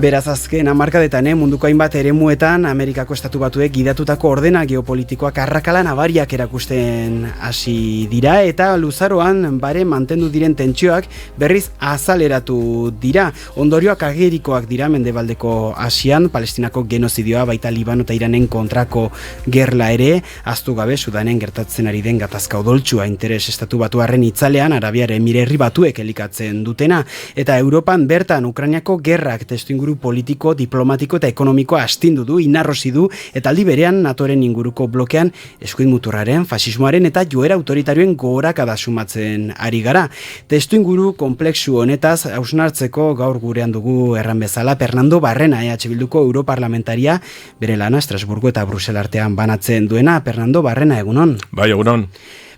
Beraz azken hamarkadetan munduko hainbat eremuetan Amerikako Estatu Batuek gidatutako ordena geopolitikoak arrakala nabariak erakusten hasi dira eta luzaroan bare mantendu diren tentsioak berriz azaleratu dira. Ondorioak agerikoak dira Mendebaldeko Asian, Palestinako genozidioa baita Libano eta Iranen kontrako gerla ere, ahaztu gabe Sudanen gertatzen ari den gatazka odoltsua interes Estatu Batuarren itzalean Arabiar Emirerri Batuek elikatzen dutena eta Europan bertan Ukrainiako gerrak testuinguru politiko, diplomatiko eta ekonomikoa astindu du, inarrosi du eta aldi berean NATOren inguruko blokean eskuin muturraren, fasismoaren eta joera autoritarioen gogorakada sumatzen ari gara. Testuinguru konplexu honetaz hausnartzeko gaur gurean dugu erran bezala Fernando Barrena, EH Bilduko europarlamentaria, bere lana Estrasburgo eta Brusel artean banatzen duena. Fernando Barrena, egunon? Bai, egunon.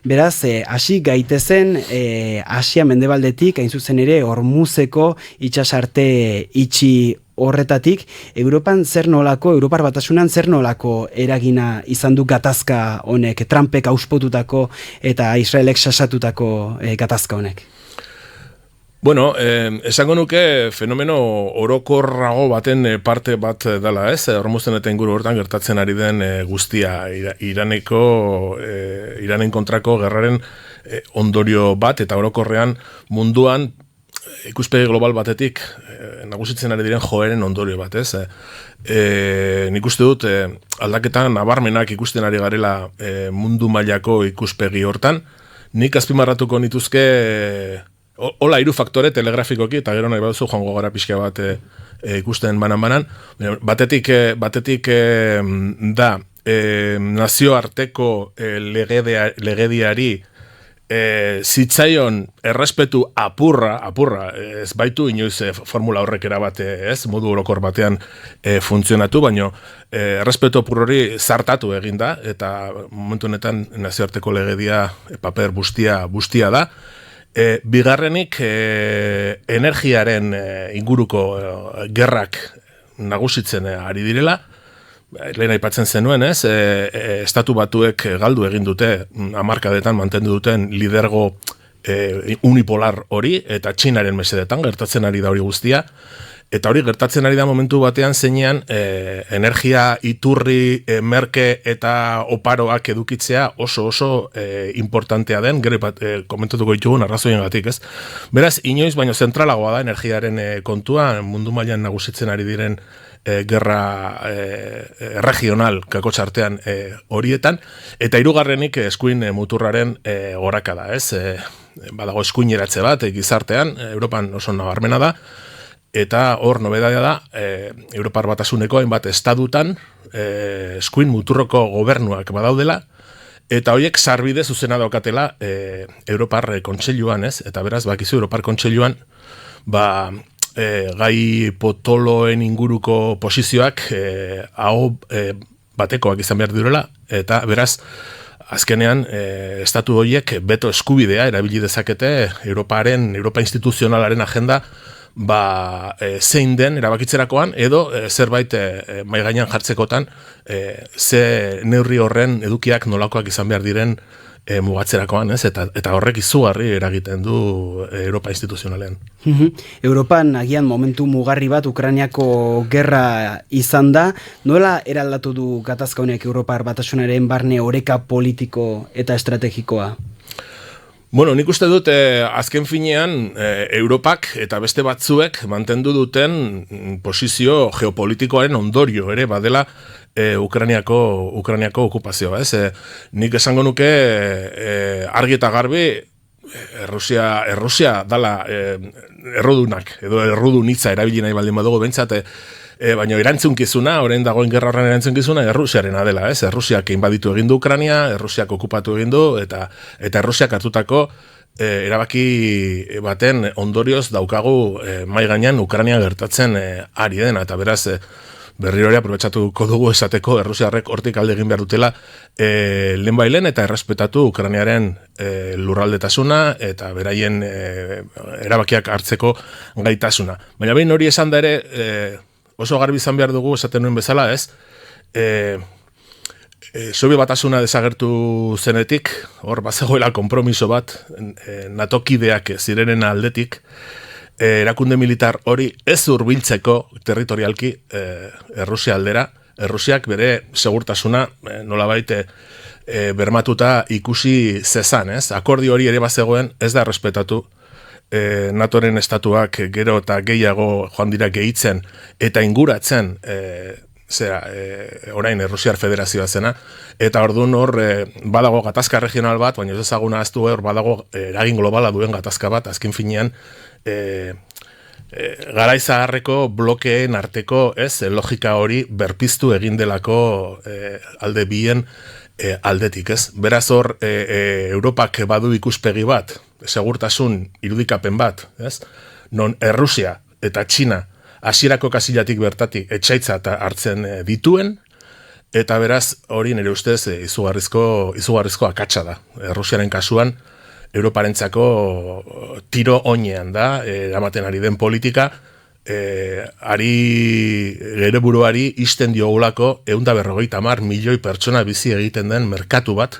Beraz, hasi gaitezen Asia mendebaldetik, hain zuzen ere, Hormuzeko itsasarte itxi horretatik, Europar Batasunan zer nolako eragina izan du gatazka honek, Trumpek auspotutako eta Israelek sasatutako gatazka honek? Bueno, esango nuke fenomeno orokorrago baten parte bat dela, ez? Hormuzen eta inguru hortan gertatzen ari den guztia Iranen kontrako gerraren ondorio bat eta orokorrean munduan ikuspegi global batetik nagusitzen ari diren joeren ondorio bat, ez? Nik uste dut aldaketan nabarmenak ikusten ari garela mundu mailako ikuspegi hortan. Nik azpimarratuko nituzke hola hiru faktore telegrafikoki eta gero nahi baduzu joango gara pixka bat ikusten banan. Batetik da nazioarteko legediari zitzaion errespetu apurra, ez baitu inoiz formula horrek erabate, ez, modu orokor batean funtzionatu, baino errespetu apur hori zartatu eginda, eta momentu honetan nazioarteko legedia paper bustia da. Bigarrenik energiaren inguruko gerrak nagusitzen ari direla, lehen aipatzen zenuen, ez? Estatu Batuek galdu egin dute, hamarkadetan mantendu duten lidergo unipolar hori, eta Txinaren mesedetan gertatzen ari da hori guztia, eta hori gertatzen ari da momentu batean zeinean energia iturri merke eta oparoak edukitzea oso importantea den, gero komentatuko ditugun arrazoiengatik, ez? Beraz, inoiz baino zentralagoa da energiaren kontua, mundu mailan nagusitzen ari diren gerra regional kakotxartean horietan, eta hirugarrenik eskuin muturraren gorakada, ez? Badago eskuineratze bat gizartean, Europan oso nabarmena da, eta hor nobedadea da, Europar Batasuneko hainbat estadutan eskuin muturroko gobernuak badaudela, eta horiek sarbide zuzena daukatela Europar Kontseiluan, ez? Eta beraz, bakizu Europar Kontseiluan, gai potoloen inguruko posizioak aho batekoak izan behar direla, eta beraz, azkenean, estatu horiek beto eskubidea erabili dezakete Europa instituzionalaren agenda zein den erabakitzerakoan edo zerbait mai gainean jartzekotan ze neurri horren edukiak nolakoak izan behar diren mugatzerakoan, ez? Eta horrek izugarri eragiten du Europa instituzionalean. Europan agian momentu mugarri bat Ukrainiako gerra izan da, nola eraldatu du gatazka honek Europar Batasunaren barne oreka politiko eta estrategikoa? Bueno, nik uste dut azken finean Europak eta beste batzuek mantendu duten posizio geopolitikoaren ondorio ere badela Ukrainiako okupazioa, ez? Nik esango nuke argi eta garbi Errusia dala errudunak edo errudunitza erabili nahi baldin badugu behintzat, baina erantzunkizuna, orain dagoen gerra horren erantzunkizuna Errusiarena dela, ez? Errusiak inbaditu egin du Ukraina, Errusiak okupatu egin du, eta Errusiak hartutako erabaki baten ondorioz daukagu mai gainean Ukraina gertatzen ari dena, eta beraz berriro ere aprobetxatuko dugu esateko Errusiarrek hortik alde egin behar dutela lehenbailen eta errespetatu Ukrainiaren lurraldetasuna eta beraien erabakiak hartzeko gaitasuna. Baina behin hori esan da ere oso garbi izan behar dugu esaten nuen bezala, ez? Sobio Batasuna desagertu zenetik, hor bazegoela konpromiso bat, NATO kideak zirenen aldetik, erakunde militar hori ez hurbiltzeko territorialki Errusia aldera. Errusiak bere segurtasuna nolabait bermatuta ikusi zezan, ez? Akordio hori ere bazegoen ez da errespetatu. NATOren estatuak gero eta gehiago joan dira gehitzen eta inguratzen orain Errusiar Federazioa zena, eta orduan hor badago gatazka regional bat, baina ez ezaguna aztu hor badago eragin globala duen gatazka bat, azken finean garaizaharreko blokeen arteko logika hori berpiztu egin delako alde bien aldetik, ez? Beraz hor Europak badu ikuspegi bat, segurtasun irudikapen bat, ez? Non Errusia eta Txina hasierako kasilatik bertatik etxaitza hartzen dituen, eta beraz hori nire ustez izugarrizko akatsa da. Errusiaren kasuan Europarentzako tiro oinean da, eramaten ari den politika, gero buruari isten diogulako 150 milioi pertsona bizi egiten den merkatu bat,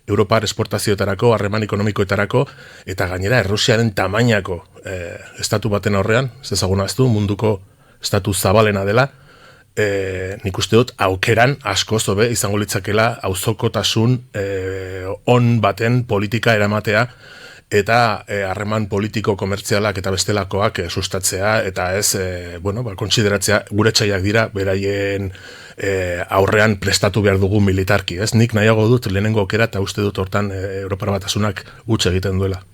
Europar esportazioetarako, harreman ekonomikoetarako, eta gainera Errusiaren tamainako estatu baten aurrean, ez ezaguna aztu, munduko estatu zabalena dela, nik uste dut aukeran asko zobe izango litzakela auzokotasun on baten politika eramatea eta harreman politiko komertzialak eta bestelakoak sustatzea eta ez, kontsideratzea gure txaiak dira beraien aurrean prestatu behar dugu militarki, ez? Nik nahiago dut lehenengo aukera eta uste dut hortan Europar Batasunak gutxe egiten duela.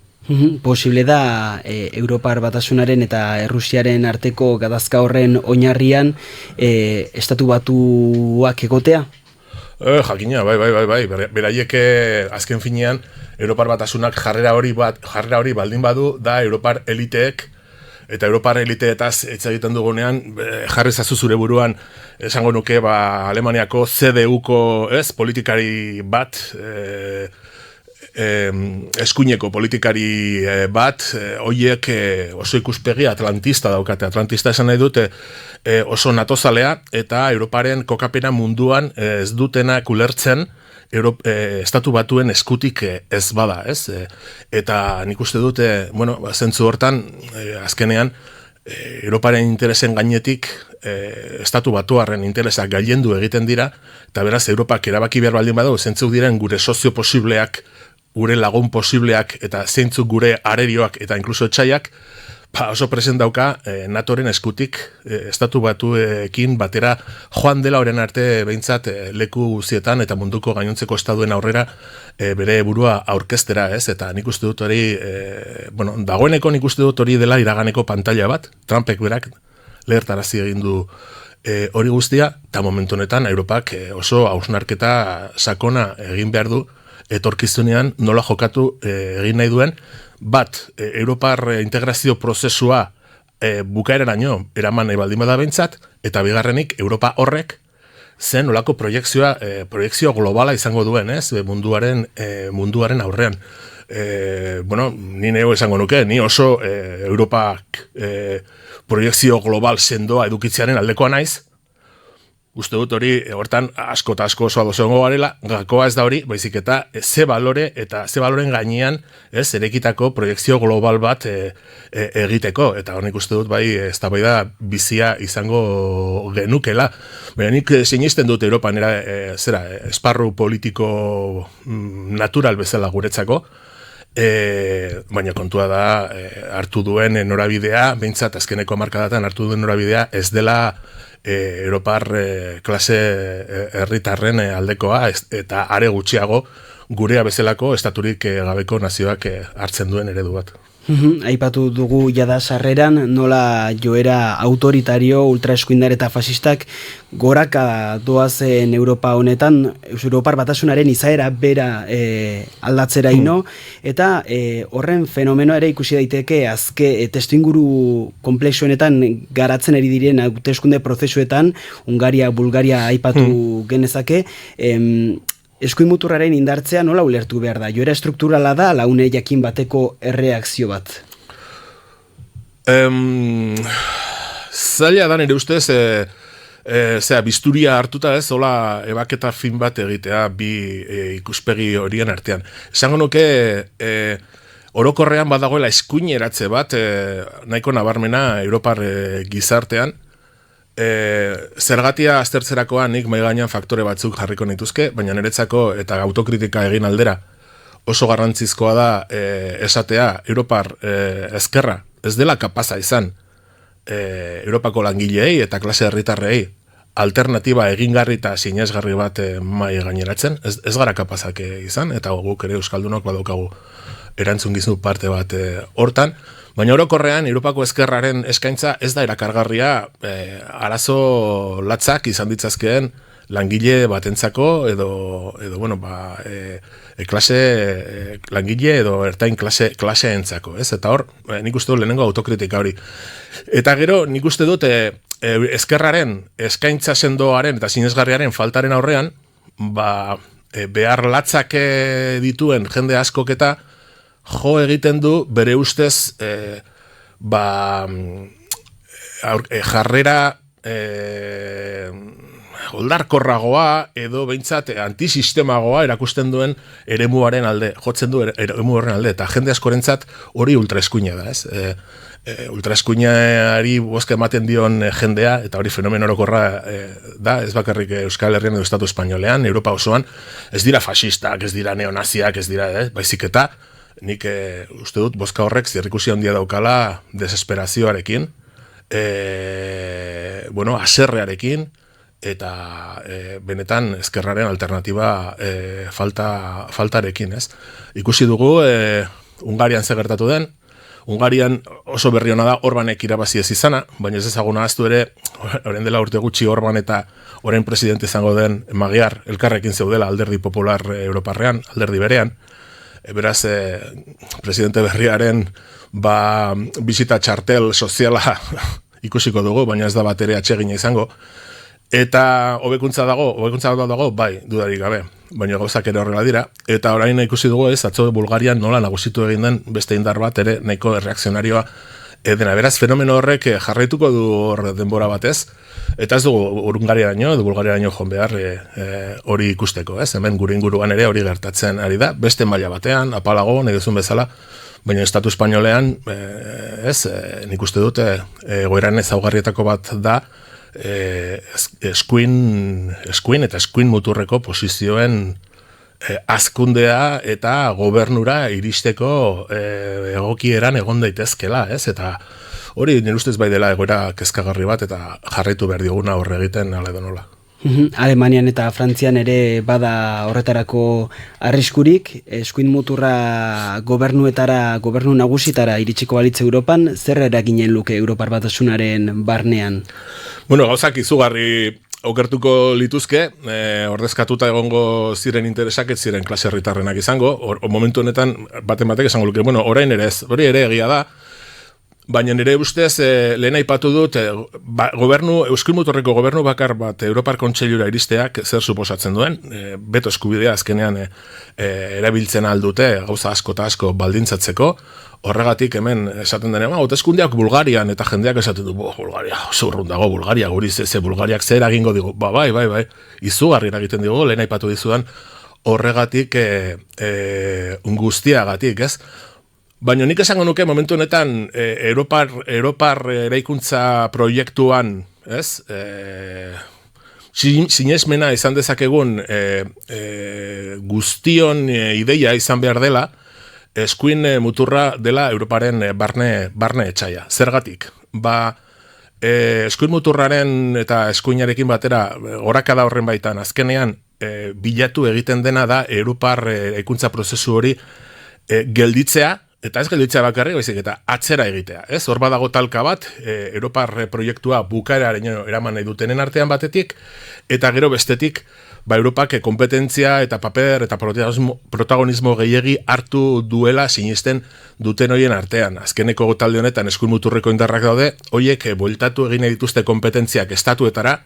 Posible da Europar Batasunaren eta Errusiaren arteko gatazka horren oinarrian estatu batuak egotea? Jakina, bai. Beraiek azken finean Europar Batasunak jarrera hori baldin badu da Europar eliteek eta Europar eliteetaz hitz egiten dugunean jarri zazu zure buruan esango nuke Alemaniako CDU-ko politikari bat eskuineko politikari bat, hoiek oso ikuspegi atlantista daukate. Atlantista esan nahi dute oso natozalea eta Europaren kokapena munduan ez dutenak ulertzen estatu batuen eskutik ez bada, ez? Eta nik uste dute, zentzu hortan, azkenean, Europaren interesen gainetik estatu batuarren interesak gailendu egiten dira, eta beraz, Europak erabaki behar baldin badu, zentzuk diren gure sozio posibleak, gure lagun posibleak eta zeintzuk gure arerioak eta inkluso etxaiak, oso present dauka NATOren eskutik estatu batuekin batera joan dela horren arte behintzat leku guztietan eta munduko gainontzeko estaduen aurrera bere burua aurkeztera, ez? Eta nik uste dut hori, dagoeneko nik uste dut hori dela iraganeko pantalla bat, Trumpek berak lehertarazi egin du hori guztia, eta momentu honetan Europak oso hausnarketa sakona egin behar du, etorkizunean nola jokatu egin nahi duen, bat, Europar integrazio prozesua bukaeraraino eraman nahi baldin bada behintzat, eta bigarrenik Europa horrek zen nolako proiekzio globala izango duen, ez? Munduaren aurrean. Ni neo esango nuke, ni oso Europak proiekzio global sendoa edukitzearen aldekoa naiz. Uste dut hori, hortan asko eta asko oso adozengo garela, gakoa ez da hori, baizik eta ze balore eta ze baloren gainean erekitako proiekzio global bat egiteko, eta honik uste dut bai eztabaida bizia izango genukela. Baina nik sinisten dut Europan esparru politiko natural bezala guretzako, baina kontua da hartu duen norabidea, behintzat azkeneko hamarkadatan hartu duen norabidea ez dela Europar klase herritarren aldekoa eta are gutxiago gurea bezalako estaturik gabeko nazioak hartzen duen eredu bat. Aipatu dugu jada sarreran nola joera autoritario, ultraeskuindar eta fasistak goraka doazen Europa honetan, Europar Batasunaren izaera bera aldatzera ino, eta horren fenomenoa ere ikusi daiteke azke testuinguru komplexu honetan garatzen ari diren hauteskunde prozesuetan, Hungaria, Bulgaria aipatu genezake, eskuin muturraren indartzea nola ulertu behar da? Joera strukturala da, laune jakin bateko erreakzio bat? Zaila da nire ustez, bisturia hartuta ez, hola ebaketa fin bat egitea bi ikuspegi horien artean. Esango nuke, orokorrean badagoela eskuineratze bat nahiko nabarmena Europar gizartean. Zergatia aztertzerakoan nik mahai gainean faktore batzuk jarriko nituzke, baina niretzako eta autokritika egin aldera oso garrantzizkoa da esatea Europar ezkerra ez dela kapaza izan Europako langileei eta klase herritarrei alternatiba egingarri eta sinesgarri bat mahai gaineratzen, ez gara kapazak izan, eta guk ere euskaldunok badaukagu erantzungizun parte bat hortan, baina orokorrean Europako ezkerraren eskaintza ez da erakargarria arazo latzak izan ditzazkeen langile batentzako edo bueno, langile edo ertain klaseentzako, ez? Eta hor, nik uste dut lehenengo autokritika hori. Eta gero, nik uste dut ezkerraren eskaintza sendoaren eta sinesgarriaren faltaren aurrean, behar latzak dituen jende askok eta jo egiten du bere ustez jarrera oldarkorragoa edo behintzat antisistemagoa erakusten duen eremuaren alde, jotzen du eremu horren alde, eta jende askorentzat hori ultraeskuina da, ez? Ultraeskuinari bozka ematen dion jendea, eta hori fenomen orokorra da, ez bakarrik Euskal Herrian edo Estatu Espainolean, Europa osoan, ez dira fascistak, ez dira neonaziak, ez dira, baizik eta nik uste dut bozka horrek zirrikusi handia daukala desesperazioarekin, haserrearekin, eta benetan ezkerraren alternatiba faltarekin, ez? Ikusi dugu, Hungarian zer gertatu den, Hungarian oso berri hona da Orbanek irabazi ez izana, baina ez ezaguna ahaztu ere, orain dela urte gutxi Orban eta orain presidente izango den Magyar elkarrekin zeudela alderdi popular Europarrean, alderdi berean, beraz, presidente berriaren bisita txartel soziala ikusiko dugu, baina ez da bat ere atsegina izango. Eta hobekuntza dago, bai, dudarik gabe, baina gauzak ere horrela dira. Eta orain ikusi dugu ez, atzo Bulgarian nola nagusitu egin den beste indar bat ere nahiko erreakzionarioa dena. Beraz, fenomeno horrek jarraituko du hor denbora batez, eta ez dugu Hungariaraino edo Bulgariaraino joan behar hori ikusteko, ez? Hemen gure inguruan ere hori gertatzen ari da, beste maila batean, apalago, nahi duzun bezala, baina Estatu Espainolean, nik uste dut, egoeran ezaugarrietako bat da, eskuin eta eskuin muturreko posizioen hazkundea eta gobernura iristeko egokieran egon daitezkela, ez? Eta hori nire ustez bai dela egoera kezkagarri bat eta jarraitu behar dioguna horre egiten ala edo nola. Alemanian eta Frantzian ere bada horretarako arriskurik, eskuin muturra gobernu nagusitara iritsiko balitz Europan, zer eraginen luke Europar Batasunaren barnean? Bueno, gauzak izugarri okertuko lituzke, ordezkatuta egongo ziren interesak ez ziren klase herritarrenak izango, momentu honetan baten batek esango luke, bueno, orain ere ez, hori ere egia da, baina nire ustez lehen aipatu dut Euskal Muturreko gobernu bakar bat Europar Kontseilura iristeak zer suposatzen duen, beto eskubidea azkenean erabiltzen aldute gauza asko eta asko baldintzatzeko, horregatik hemen esaten denean, hauteskundeak Bulgarian eta jendeak esaten du, Bulgaria, oso urrun dago Bulgaria, guri ze Bulgariak zer egingo digu, bai, izugarri eragiten digu, lehen aipatu dizudan, horregatik guztiagatik, ez? Baina nik esango nuke momentu honetan Europar eraikuntza proiektuan, ez? Sinesmena izan dezakegun guztion ideia izan behar dela, eskuin muturra dela Europaren barne etxaia. Zergatik? Eskuin muturraren eta eskuinarekin batera gorakada horren baitan azkenean bilatu egiten dena da Europar eraikuntza prozesu hori gelditzea, eta ez gelditzea bakarri, baizik eta atzera egitea. Ez? Hor badago talka bat, Europar proiektua bukaeraren eraman nahi dutenen artean batetik, eta gero bestetik, Europak kompetentzia eta paper eta protagonismo gehiegi hartu duela sinisten duten horien artean. Azkeneko talde honetan eskuin muturreko indarrak daude, horiek bueltatu egin dituzte kompetentziak estatuetara,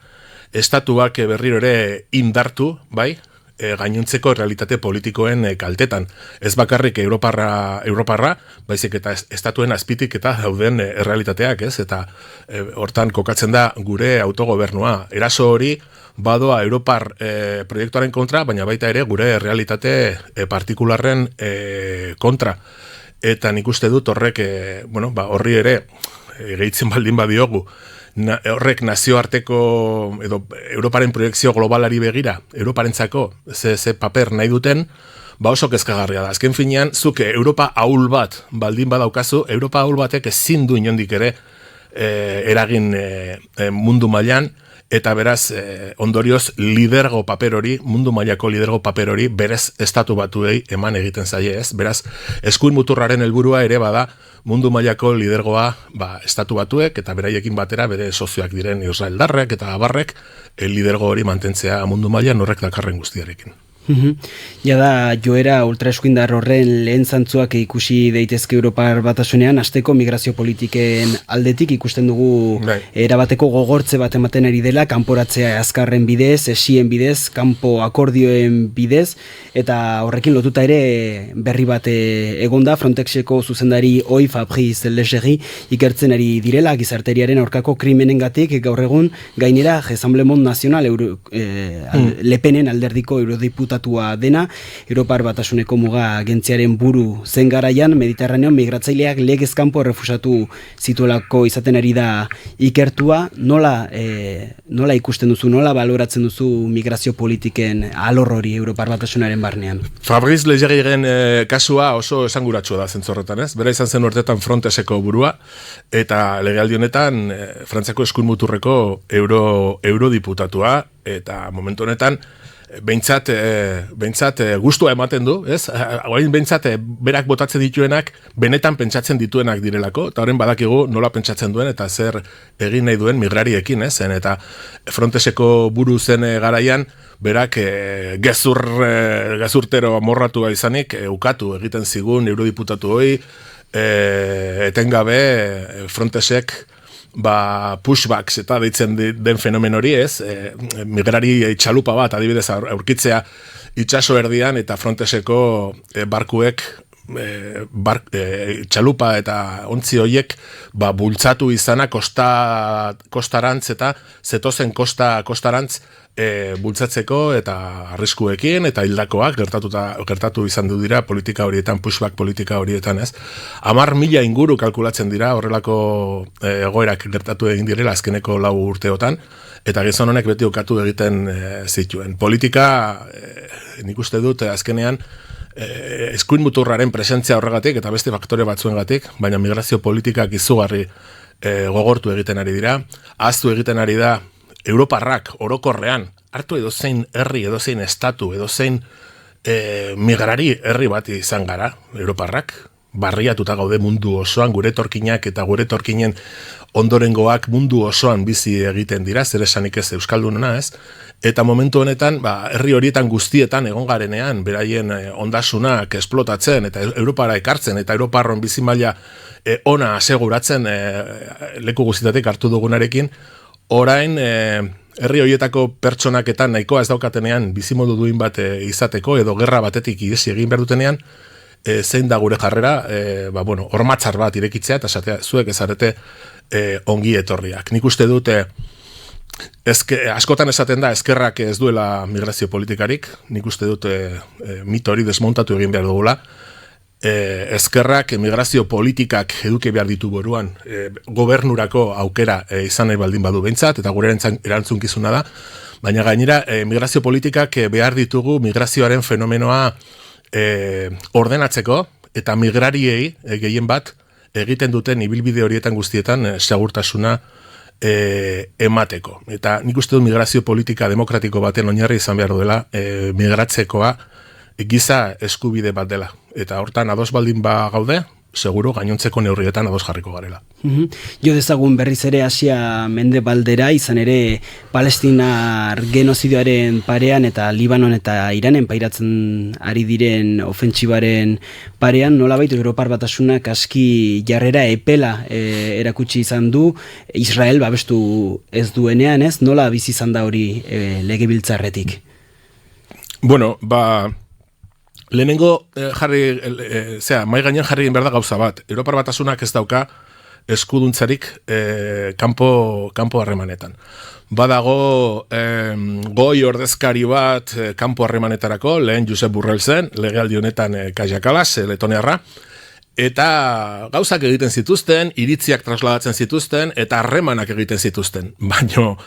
estatuak berriro ere indartu, bai? Gainontzeko realitate politikoen kaltetan. Ez bakarrik Europarra, baizik eta estatuen azpitik eta dauden errealitateak, ez? Eta hortan kokatzen da gure autogobernua. Eraso hori badoa Europar proiektuaren kontra, baina baita ere gure realitate partikularren kontra. eta nik uste dut horrek, horri ere, gehitzen baldin badiogu, horrek nazioarteko edo Europaren proiektzio globalari begira, Europarentzako ze paper nahi duten, oso kezkagarria da. Azken finean, zuk Europa ahul bat baldin badaukazu, Europa ahul batek ezin du inondik ere eragin mundu mailan, eta beraz, ondorioz, lidergo paper hori, mundu mailako lidergo paper hori, berez estatu batuei eman egiten zaie, ez? Beraz, eskuin muturraren helburua ere bada, mundu mailako lidergoa estatu batuek, eta beraiekin batera, bere sozioak diren israeldarrek eta abarrek, lidergo hori mantentzea mundu mailan horrek dakarren guztiarekin. Jada joera ultraeskuindar horren lehen zantzuak ikusi daitezke Europar Batasunean, hasteko migrazio politiken aldetik ikusten dugu erabateko gogortze bat ematen ari dela, kanporatzea azkarren bidez, esien bidez, kanpo akordioen bidez, eta horrekin lotuta ere berri bat egonda, Frontexeko zuzendari Oi Fabrice Leggeri ikertzen ari direla, gizarteriaren aurkako krimenengatik gaur egun gainera Assemblement National Lepenen alderdiko eurodiputatua dena, Europar Batasuneko muga agentziaren buru zen garaian, Mediterranean migratzaileak legez kanpo errefusatu zituelako izaten ari da ikertua. Nola ikusten duzu, nola baloratzen duzu migrazio politiken alor hori Europar Batasunaren barnean? Fabrice Leggeriren kasua oso esanguratsua da zentzorretan, ez? Bera izan zen urtetan Frontexeko burua, eta legealdi honetan Frantziako eskuin muturreko eurodiputatua, eta momentu honetan behintzat gustua ematen du, ez? Orain behintzat berak botatzen dituenak, benetan pentsatzen dituenak direlako, eta horren badakigu nola pentsatzen duen, eta zer egin nahi duen migrariekin, ez? Eta Frontexeko buru zen garaian, berak gezurtero amorratua izanik, ukatu egiten zigun eurodiputatu hoi, etengabe Frontexek pushbacks eta deitzen den fenomen hori, ez? Migrari txalupa bat adibidez aurkitzea itsaso erdian, eta Frontexeko barkuek txalupa eta ontzi horiek bultzatu izana kostarantz eta zetozen kostarantz bultzatzeko eta arriskuekin eta hildakoak gertatu izan du dira politika horietan, pushback politika horietan, ez? 10.000 inguru kalkulatzen dira horrelako egoerak gertatu egin direla azkeneko 4 urteotan, eta gizon honek beti ukatu egiten zituen. Politika, nik uste dut azkenean, eskuin muturraren presentzia horregatik eta beste faktore batzuengatik, baina migrazio politikak izugarri gogortu egiten ari dira, ahaztu egiten ari da Europarrak orokorrean, hartu edozein herri, edozein estatu, edozein migrari herri bat izan gara, Europarrak, barriatuta gaude mundu osoan, gure etorkinak eta gure etorkinen ondorengoak mundu osoan bizi egiten dira, zer esanik ez euskaldunena, ez? Eta momentu honetan, herri horietan guztietan egon garenean, beraien ondasunak esplotatzen eta Europara ekartzen, eta Europarron bizi maila ona aseguratzen leku guztietatik hartu dugunarekin, orain herri horietako pertsonaketan nahikoa ez daukatenean bizimodu duin bat izateko edo gerra batetik iesi egin behar dutenean, zein da gure jarrera, hormatzar bat irekitzea eta esatea zuek ezarete ongi etorriak. Nik uste dute askotan esaten da eskerrak ez duela migrazio politikarik, nik uste dute mito hori desmontatu egin behar dugula. Eskerrak migrazio politikak eduki behar ditu buruan, gobernurako aukera izan nahi baldin badu behintzat, eta gure erantzunkizuna da, baina gainera migrazio politikak behar ditugu migrazioaren fenomenoa ordenatzeko, eta migrariei gehien bat egiten duten ibilbide horietan guztietan segurtasuna emateko. Eta nik uste dut migrazio politika demokratiko baten oinarri izan behar duela migratzekoa giza eskubide bat dela. Eta hortan ados baldin gaude, seguro gainontzeko neurrietan ados jarriko garela. Jo dezagun berriz ere Asia mendebaldera, izan ere Palestinar genozidioaren parean eta Libanon eta Iranen pairatzen ari diren ofentsibaren parean, nolabait Europar Batasunak aski jarrera epela erakutsi izan du, Israel babestu ez duenean, ez? Nola bizi izan da hori legebiltzarretik? Bueno, lehenengo mai gainean jarri egin behar da gauza bat. Europar Batasunak ez dauka eskuduntzarik kanpo harremanetan. Badago goi ordezkari bat kanpo harremanetarako, lehen Josep Borrell zen, legealdi honetan Kaja Kallas, letoniarra, eta gauzak egiten zituzten, iritziak trasladatzen zituzten, eta harremanak egiten zituzten. Baina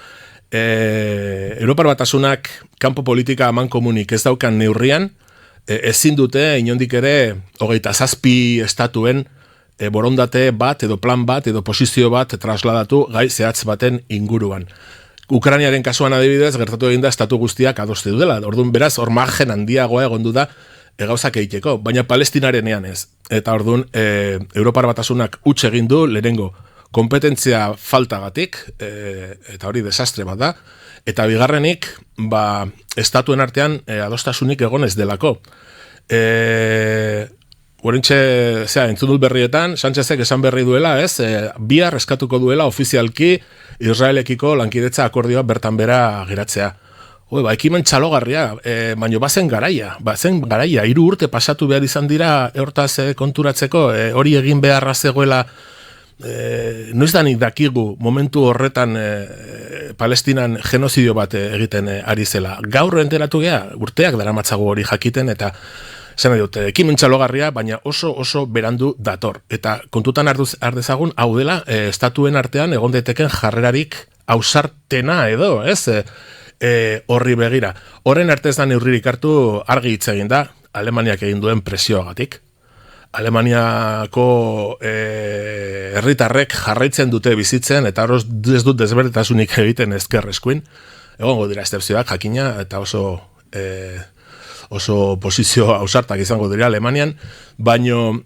Europar Batasunak kanpo politika amankomunik ez daukan neurrian, ezin dute inondik ere 27 estatuen borondate bat edo plan bat edo posizio bat trasladatu gai zehatz baten inguruan. Ukrainiaren kasuan adibidez, gertatu eginda estatu guztiak adoste dela. Orduan beraz, hor margen handiagoa egondu da gauzak egiteko, baina Palestinarenean ez. Eta orduan, Europar Batasunak huts egin du lehenengo kompetentzia faltagatik, eta hori desastre bat da, eta bigarrenik, estatuen artean adostasunik egon ez delako. Gorentxe, entzun dut berrietan, Sánchezek esan berri duela, bihar eskatuko duela ofizialki Israelekiko lankidetza akordioa bertan bera geratzea. Ekimen txalogarria, baina bazen garaia, 3 urte pasatu behar izan dira hortaz konturatzeko, hori egin beharra zegoela, noiz danik dakigu momentu horretan Palestinan genozidio bat egiten ari zela. Gaur enteratu gea, urteak daramatzago hori jakiten, eta zen dut, ekimen txalogarria, baina oso berandu dator. Eta kontutan ardezagun, hau dela, estatuen artean egon daiteken jarrerarik ausartena edo, horri begira. Horren artez da neurririk hartu argi hitz egin da, Alemaniak egin duen presioagatik. Alemaniako herritarrek jarraitzen dute bizitzen, eta hor ez dut desberdintasunik egiten ezker eskuin. Egongo dira eszepzioak jakina, eta oso posizio ausartak izango dira Alemanian, baino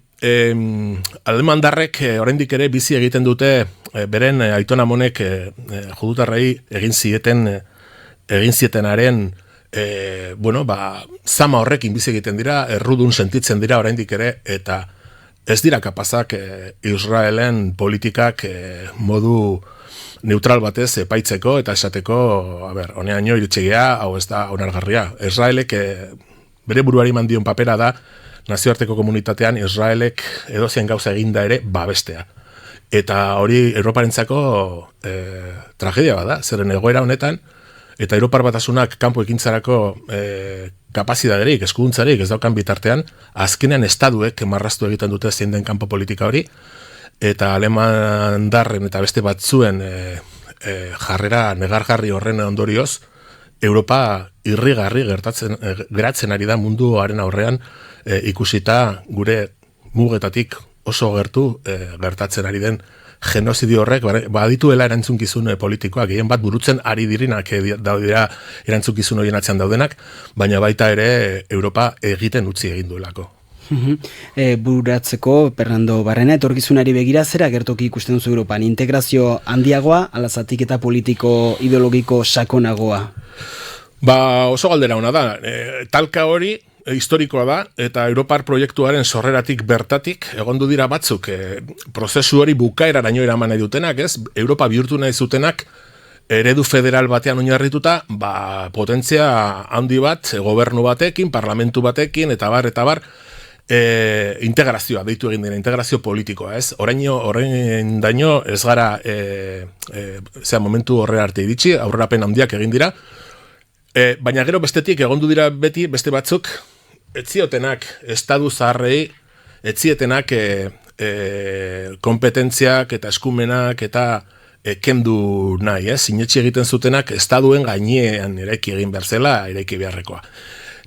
alemandarrek oraindik ere bizi egiten dute beren aitona monek judutarrei egin zietenaren zama horrekin bizi egiten dira, errudun sentitzen dira oraindik ere, eta ez dira kapazak Israelen politikak modu neutral batez epaitzeko eta esateko, honeaino iritsegea, hau ez da onargarria. Israelek bere buruari mandion papera da, nazioarteko komunitatean Israelek edozein gauza eginda ere babestea. Eta hori Europarentzako tragedia bada, zeren egoera honetan, eta Europar Batasunak kanpo ekintzarako kapazidaderik, eskuduntzarik ez daukan bitartean, azkenean estaduek marraztu egiten dute zein den kanpo politika hori, eta alemandarren eta beste batzuen jarrera negargarri horren ondorioz, Europa irrigarri geratzen ari da munduaren aurrean ikusita gure mugetatik oso gertu gertatzen ari den genozidio horrek badituela erantzunkizun politikoak, gehien bat burutzen ari dirinak daudira erantzunkizun horien atzean daudenak, baina baita ere Europa egiten utzi egin duelako. Buratzeko, Fernando Barrena, etorkizunari begira zera gertoki ikusten duzu Europan, integrazio handiagoa, ala zatiketa politiko ideologiko sakonagoa? Oso galdera ona da, talka hori historikoa da, eta Europar proiektuaren sorreratik bertatik egondu dira batzuk prozesu hori bukaeraraino eraman nahi dutenak, Europa bihurtu nahi zutenak eredu federal batean oinarrituta, potentzia handi bat, gobernu batekin, parlamentu batekin, eta bar, integrazioa, deitu egin dira, integrazio politikoa, Orain daño ez gara momentu horre arte iritsi, aurrerapen handiak egin dira, baina gero bestetik egondu dira beti beste batzuk, etziotenak estadu zaharrei, etzietenak kompetentziak eta eskumenak eta kendu nahi, sinetxi egiten zutenak estaduen gainean eraiki egin behar zela, eraiki beharrekoa.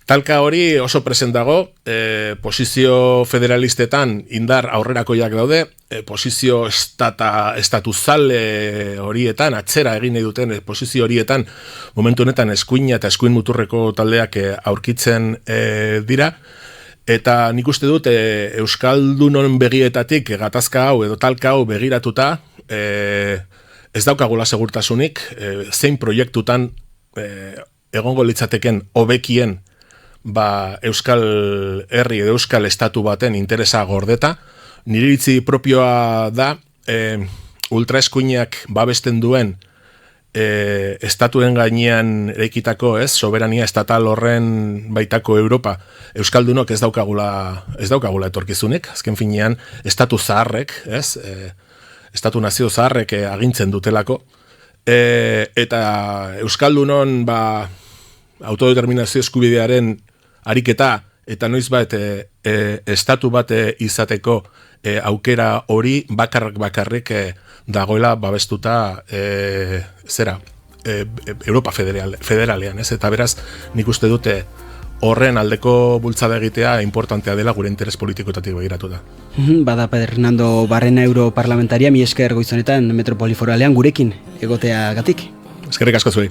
Talka hori oso present dago, posizio federalistetan indar aurrerakoiak daude, posizio estatuzale horietan, atzera egin nahi duten posizio horietan, momentu honetan eskuina eta eskuin muturreko taldeak aurkitzen dira, eta nik uste dut Euskaldunon begietatik gatazka hau edo talka hau begiratuta, ez daukagula segurtasunik, zein proiektutan egongo litzateken hobekien Euskal Herri edo Euskal Estatu baten interesa gordeta. Nire iritzi propioa da ultraeskuinak babesten duen estatuen gainean eraikitako, soberania estatal horren baitako Europa, Euskaldunok ez daukagula etorkizunik, azken finean estatu zaharrek, estatu nazio zaharrek agintzen dutelako, eta Euskaldunon autodeterminazio eskubidearen ariketa eta noizbait estatu bat izateko aukera hori bakarrik dagoela babestuta Europa federalean, ez? Eta beraz, nik uste dute horren aldeko bultzada egitea importantea dela gure interes politikoetatik begiratuta. Bada Fernando Barrena europarlamentaria, mi esker goizonetan Metropoli Foralean gurekin egoteagatik. Eskerrik asko zuei.